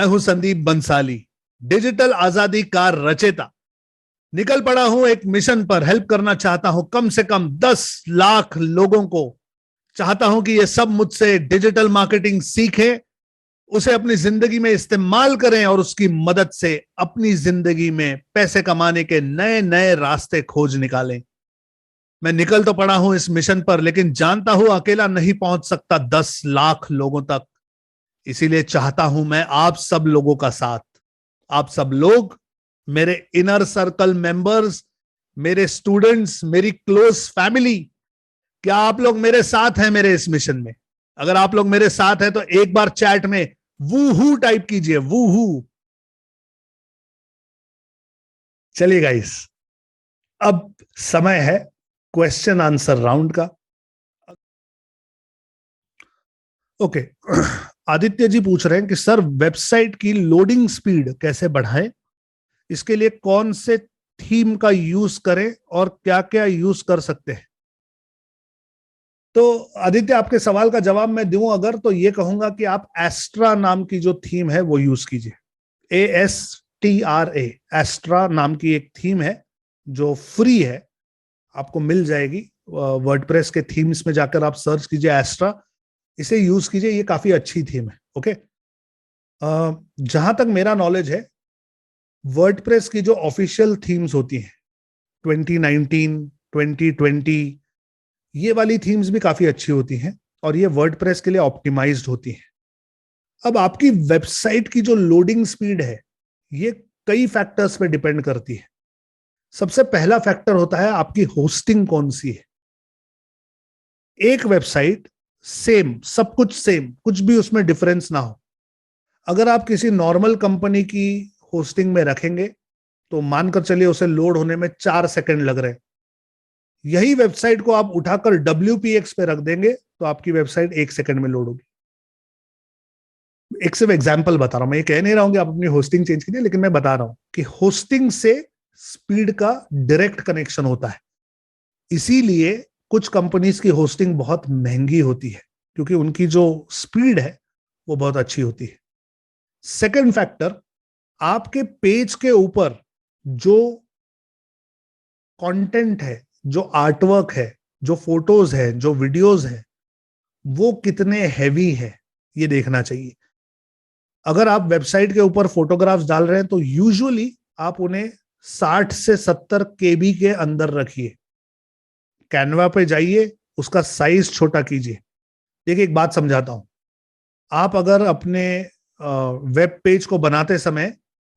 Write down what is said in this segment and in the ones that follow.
मैं हूं संदीप बंसाली, डिजिटल आजादी का रचेता। निकल पड़ा हूं एक मिशन पर। हेल्प करना चाहता हूं कम से कम 10 लाख लोगों को। चाहता हूं कि ये सब मुझसे डिजिटल मार्केटिंग सीखें, उसे अपनी जिंदगी में इस्तेमाल करें और उसकी मदद से अपनी जिंदगी में पैसे कमाने के नए नए रास्ते खोज निकालें। मैं निकल तो पड़ा हूं इस मिशन पर, लेकिन जानता हूं अकेला नहीं पहुंच सकता 10 लाख लोगों तक। इसीलिए चाहता हूं मैं आप सब लोगों का साथ। आप सब लोग, मेरे इनर सर्कल मेंबर्स, मेरे स्टूडेंट्स, मेरी क्लोज फैमिली, क्या आप लोग मेरे साथ हैं मेरे इस मिशन में? अगर आप लोग मेरे साथ हैं तो एक बार चैट में वूहू टाइप कीजिए, वूहू। चलिए गाइस, अब समय है क्वेश्चन आंसर राउंड का। ओके आदित्य जी पूछ रहे हैं कि सर, वेबसाइट की लोडिंग स्पीड कैसे बढ़ाएं? इसके लिए कौन से थीम का यूज करें और क्या क्या यूज कर सकते हैं? तो आदित्य, आपके सवाल का जवाब मैं दूं अगर, तो ये कहूंगा कि आप एस्ट्रा नाम की जो थीम है वो यूज कीजिए। ASTRA, एस्ट्रा नाम की एक थीम है जो फ्री है, आपको मिल जाएगी। वर्डप्रेस के थीम्स में जाकर आप सर्च कीजिए एस्ट्रा, इसे यूज कीजिए, ये काफी अच्छी थीम है। ओके, जहां तक मेरा नॉलेज है, वर्डप्रेस की जो ऑफिशियल थीम्स होती हैं 2019, 2020, ये वाली थीम्स भी काफी अच्छी होती हैं और ये वर्डप्रेस के लिए ऑप्टिमाइज्ड होती हैं। अब आपकी वेबसाइट की जो लोडिंग स्पीड है, ये कई फैक्टर्स पे डिपेंड करती है। सबसे पहला फैक्टर होता है आपकी होस्टिंग कौन सी है। एक वेबसाइट सेम, सब कुछ सेम, कुछ भी उसमें डिफरेंस ना हो, अगर आप किसी नॉर्मल कंपनी की होस्टिंग में रखेंगे तो मानकर चलिए उसे लोड होने में 4 सेकंड लग रहे हैं। यही वेबसाइट को आप उठाकर WPX पे रख देंगे तो आपकी वेबसाइट 1 सेकंड में लोड होगी। एक सिर्फ एग्जांपल बता रहा हूं, मैं ये कह नहीं रहा हूं कि आप अपनी होस्टिंग चेंज कीजिए, लेकिन मैं बता रहा हूं कि होस्टिंग से स्पीड का डायरेक्ट कनेक्शन होता है। इसीलिए कुछ कंपनीज की होस्टिंग बहुत महंगी होती है, क्योंकि उनकी जो स्पीड है वो बहुत अच्छी होती है। सेकंड फैक्टर, आपके पेज के ऊपर जो कंटेंट है, जो आर्टवर्क है, जो फोटोज है, जो वीडियोज है, वो कितने हैवी है ये देखना चाहिए। अगर आप वेबसाइट के ऊपर फोटोग्राफ्स डाल रहे हैं तो यूजुअली आप उन्हें 60 से 70 KB के अंदर रखिए। कैनवा पे जाइए, उसका साइज छोटा कीजिए। देखिए, एक बात समझाता हूं। आप अगर अपने वेब पेज को बनाते समय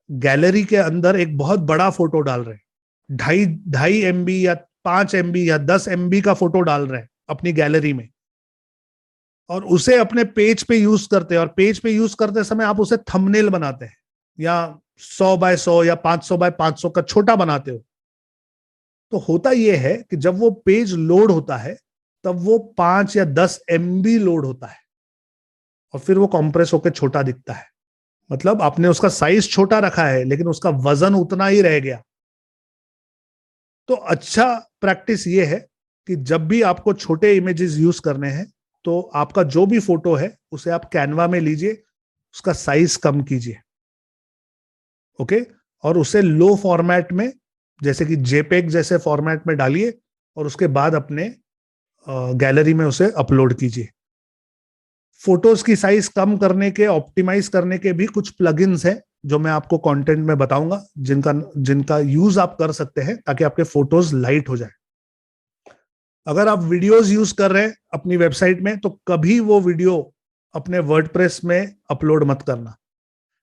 गैलरी के अंदर एक बहुत बड़ा फोटो डाल रहे हैं, 2.5 MB या 5 MB या 10 MB का फोटो डाल रहे हैं अपनी गैलरी में, और उसे अपने पेज पे यूज करते हैं, और पेज पे यूज करते समय आप उसे थंबनेल बनाते हैं या 100 बाय 100 या 500 बाय 500 का छोटा बनाते हो, तो होता यह है कि जब वो पेज लोड होता है तब वो 5 या 10 MB लोड होता है और फिर वो कंप्रेस होकर छोटा दिखता है। मतलब आपने उसका साइज छोटा रखा है लेकिन उसका वजन उतना ही रह गया। तो अच्छा प्रैक्टिस ये है कि जब भी आपको छोटे इमेजेस यूज करने हैं तो आपका जो भी फोटो है उसे आप कैनवा में लीजिए, उसका साइज कम कीजिए। ओके, और उसे लो फॉर्मेट में, जैसे कि JPEG जैसे फॉर्मेट में डालिए और उसके बाद अपने गैलरी में उसे अपलोड कीजिए। फोटोज की साइज कम करने के, ऑप्टिमाइज करने के भी कुछ प्लगइन्स हैं जो मैं आपको कंटेंट में बताऊंगा, जिनका यूज आप कर सकते हैं ताकि आपके फोटोज लाइट हो जाए। अगर आप वीडियोस यूज कर रहे हैं अपनी वेबसाइट में तो कभी वो वीडियो अपने वर्डप्रेस में अपलोड मत करना।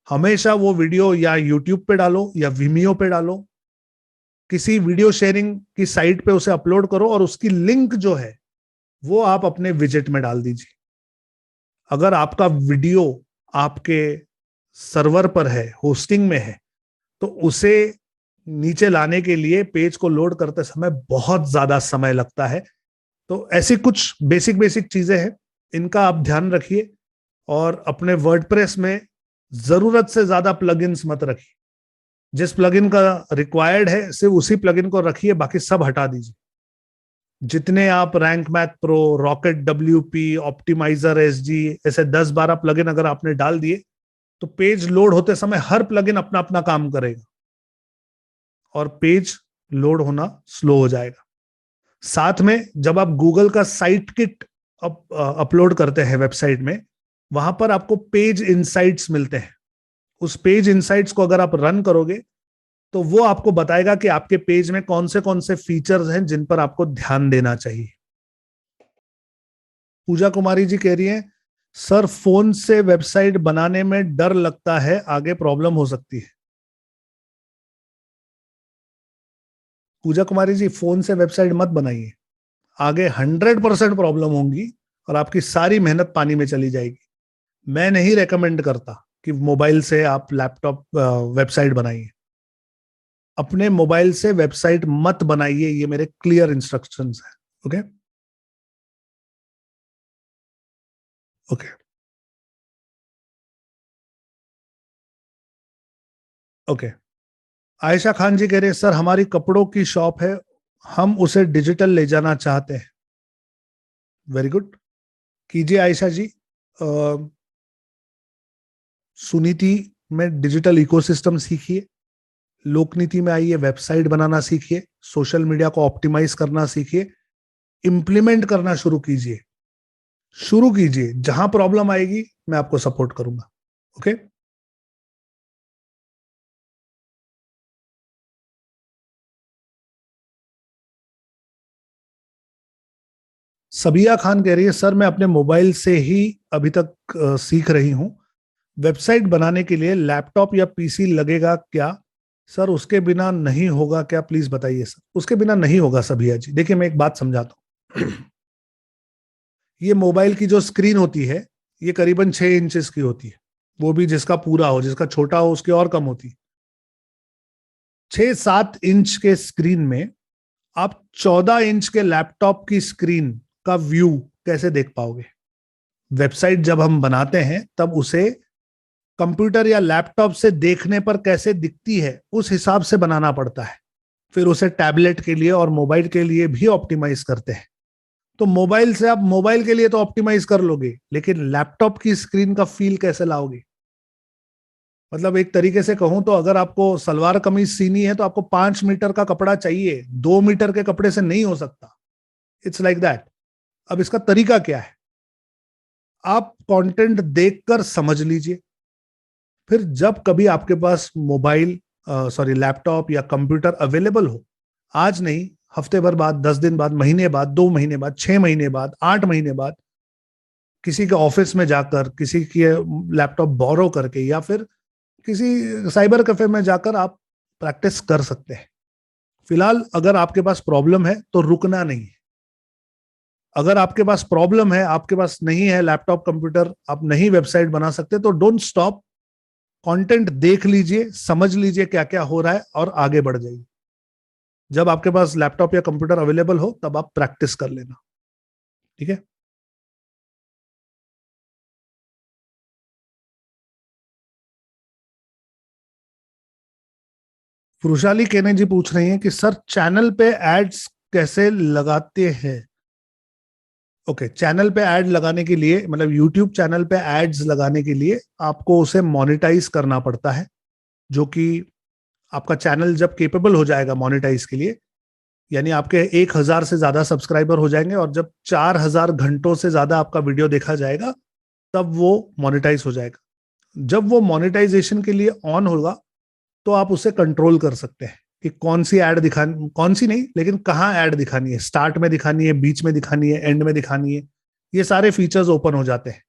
हमेशा वो वीडियो या यूट्यूब पे डालो या Vimeo पे डालो, किसी वीडियो शेयरिंग की साइट पे उसे अपलोड करो और उसकी लिंक जो है वो आप अपने विजेट में डाल दीजिए। अगर आपका वीडियो आपके सर्वर पर है, होस्टिंग में है, तो उसे नीचे लाने के लिए पेज को लोड करते समय बहुत ज्यादा समय लगता है। तो ऐसी कुछ बेसिक चीजें हैं, इनका आप ध्यान रखिए और अपने वर्डप्रेस में जरूरत से ज्यादा प्लगइन्स मत रखिए। जिस प्लगइन का रिक्वायर्ड है सिर्फ उसी प्लगइन को रखिए, बाकी सब हटा दीजिए। जितने आप rank math pro, rocket WP, optimiser SG, ऐसे 10-12 प्लगइन अगर आपने डाल दिए तो पेज लोड होते समय हर प्लगइन अपना अपना काम करेगा और पेज लोड होना स्लो हो जाएगा। साथ में जब आप गूगल का साइट किट अपलोड करते हैं वेबसाइट में, वहां पर आपको पेज इनसाइट्स मिलते हैं। उस पेज इनसाइट्स को अगर आप रन करोगे तो वो आपको बताएगा कि आपके पेज में कौन से फीचर्स हैं जिन पर आपको ध्यान देना चाहिए। पूजा कुमारी जी कह रही हैं, सर फोन से वेबसाइट बनाने में डर लगता है, आगे प्रॉब्लम हो सकती है। पूजा कुमारी जी, फोन से वेबसाइट मत बनाइए, आगे 100% प्रॉब्लम होंगी और आपकी सारी मेहनत पानी में चली जाएगी। मैं नहीं रेकमेंड करता कि मोबाइल से आप लैपटॉप वेबसाइट बनाइए। अपने मोबाइल से वेबसाइट मत बनाइए, ये मेरे क्लियर इंस्ट्रक्शंस हैं। Okay okay okay. Ayesha Khan ji कह रहे हैं, सर हमारी कपड़ों की शॉप है, हम उसे डिजिटल ले जाना चाहते हैं। वेरी गुड, कीजिए आयशा जी। सुनीति में डिजिटल इकोसिस्टम सीखिए, लोकनीति में आइए, वेबसाइट बनाना सीखिए, सोशल मीडिया को ऑप्टिमाइज करना सीखिए, इंप्लीमेंट करना शुरू कीजिए। जहां प्रॉब्लम आएगी मैं आपको सपोर्ट करूंगा। ओके सबिया खान कह रही है, सर मैं अपने मोबाइल से ही अभी तक सीख रही हूं, वेबसाइट बनाने के लिए लैपटॉप या पीसी लगेगा क्या? सर उसके बिना नहीं होगा क्या, प्लीज बताइए सर। उसके बिना नहीं होगा सबिया जी। देखिए मैं एक बात समझाता हूँ। ये मोबाइल की जो स्क्रीन होती है ये करीबन 6 इंचेस की होती है, वो भी जिसका पूरा हो, जिसका छोटा हो उसकी और कम होती है। 6-7 इंच के स्क्रीन में आप 14 इंच के लैपटॉप की स्क्रीन का व्यू कैसे देख पाओगे? वेबसाइट जब हम बनाते हैं तब उसे कंप्यूटर या लैपटॉप से देखने पर कैसे दिखती है उस हिसाब से बनाना पड़ता है। फिर उसे टैबलेट के लिए और मोबाइल के लिए भी ऑप्टिमाइज करते हैं। तो मोबाइल से आप मोबाइल के लिए तो ऑप्टिमाइज कर लोगे, लेकिन लैपटॉप की स्क्रीन का फील कैसे लाओगे? मतलब एक तरीके से कहूं तो अगर आपको सलवार कमीज सीनी है तो आपको 5 मीटर का कपड़ा चाहिए, 2 मीटर के कपड़े से नहीं हो सकता। It's like that. अब इसका तरीका क्या है? आप कंटेंट देखकर समझ लीजिए, फिर जब कभी आपके पास मोबाइल लैपटॉप या कंप्यूटर अवेलेबल हो, आज नहीं, हफ्ते भर बाद, 10 दिन बाद, महीने बाद, 2 महीने बाद, 6 महीने बाद, 8 महीने बाद, किसी के ऑफिस में जाकर, किसी के लैपटॉप बोरो करके या फिर किसी साइबर कैफे में जाकर आप प्रैक्टिस कर सकते हैं। फिलहाल अगर आपके पास प्रॉब्लम है तो रुकना नहीं है। अगर आपके पास प्रॉब्लम है, आपके पास नहीं है लैपटॉप कंप्यूटर, आप नहीं वेबसाइट बना सकते, तो डोंट स्टॉप। कंटेंट देख लीजिए, समझ लीजिए क्या क्या हो रहा है और आगे बढ़ जाइए। जब आपके पास लैपटॉप या कंप्यूटर अवेलेबल हो तब आप प्रैक्टिस कर लेना। ठीक है। वृषाली केने जी पूछ रही हैं कि सर चैनल पे एड्स कैसे लगाते हैं? ओके, चैनल पे ऐड लगाने के लिए, मतलब यूट्यूब चैनल पे एड्स लगाने के लिए आपको उसे मोनेटाइज करना पड़ता है, जो कि आपका चैनल जब केपेबल हो जाएगा मोनेटाइज के लिए, यानी आपके 1,000 से ज्यादा सब्सक्राइबर हो जाएंगे और जब 4,000 घंटों से ज्यादा आपका वीडियो देखा जाएगा तब वो मोनेटाइज हो जाएगा। जब वो मोनेटाइजेशन के लिए ऑन होगा तो आप उसे कंट्रोल कर सकते हैं कि कौन सी ऐड दिखानी, कौन सी नहीं लेकिन कहाँ ऐड दिखानी है, स्टार्ट में दिखानी है, बीच में दिखानी है, एंड में दिखानी है। ये सारे फीचर्स ओपन हो जाते हैं।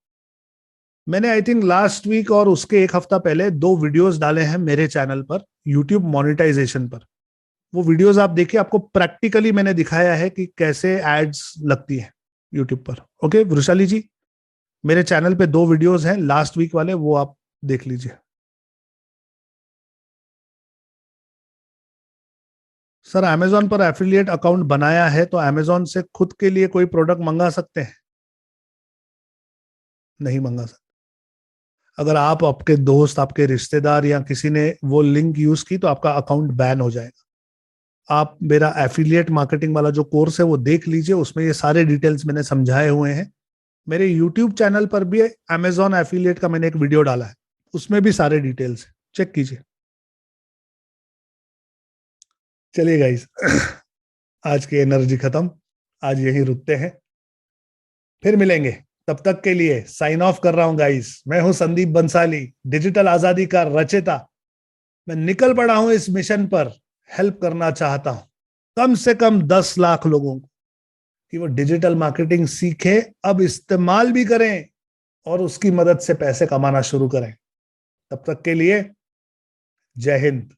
मैंने आई थिंक लास्ट वीक और उसके एक हफ्ता पहले 2 वीडियोस डाले हैं मेरे चैनल पर यूट्यूब मोनेटाइजेशन पर। वो वीडियोस आप देखिए, आपको प्रैक्टिकली मैंने दिखाया है कि कैसे एड्स लगती है यूट्यूब पर। ओके वृषाली जी, मेरे चैनल पे 2 वीडियोस हैं लास्ट वीक वाले, वो आप देख लीजिए। सर अमेजोन पर एफिलिएट अकाउंट बनाया है तो अमेजोन से खुद के लिए कोई प्रोडक्ट मंगा सकते हैं? नहीं मंगा सकते। अगर आप, आपके दोस्त, आपके रिश्तेदार या किसी ने वो लिंक यूज की तो आपका अकाउंट बैन हो जाएगा। आप मेरा एफिलिएट मार्केटिंग वाला जो कोर्स है वो देख लीजिए, उसमें ये सारे डिटेल्स मैंने समझाए हुए हैं। मेरे यूट्यूब चैनल पर भी अमेजोन एफिलिएट का मैंने एक वीडियो डाला है, उसमें भी सारे डिटेल्स चेक कीजिए। चलिए गाइस, आज की एनर्जी खत्म, आज यहीं रुकते हैं, फिर मिलेंगे। तब तक के लिए साइन ऑफ कर रहा हूं गाइस। मैं हूं संदीप बंसाली, डिजिटल आजादी का रचयिता। मैं निकल पड़ा हूं इस मिशन पर, हेल्प करना चाहता हूं कम से कम 10 लाख लोगों को कि वो डिजिटल मार्केटिंग सीखे, अब इस्तेमाल भी करें और उसकी मदद से पैसे कमाना शुरू करें। तब तक के लिए जय हिंद।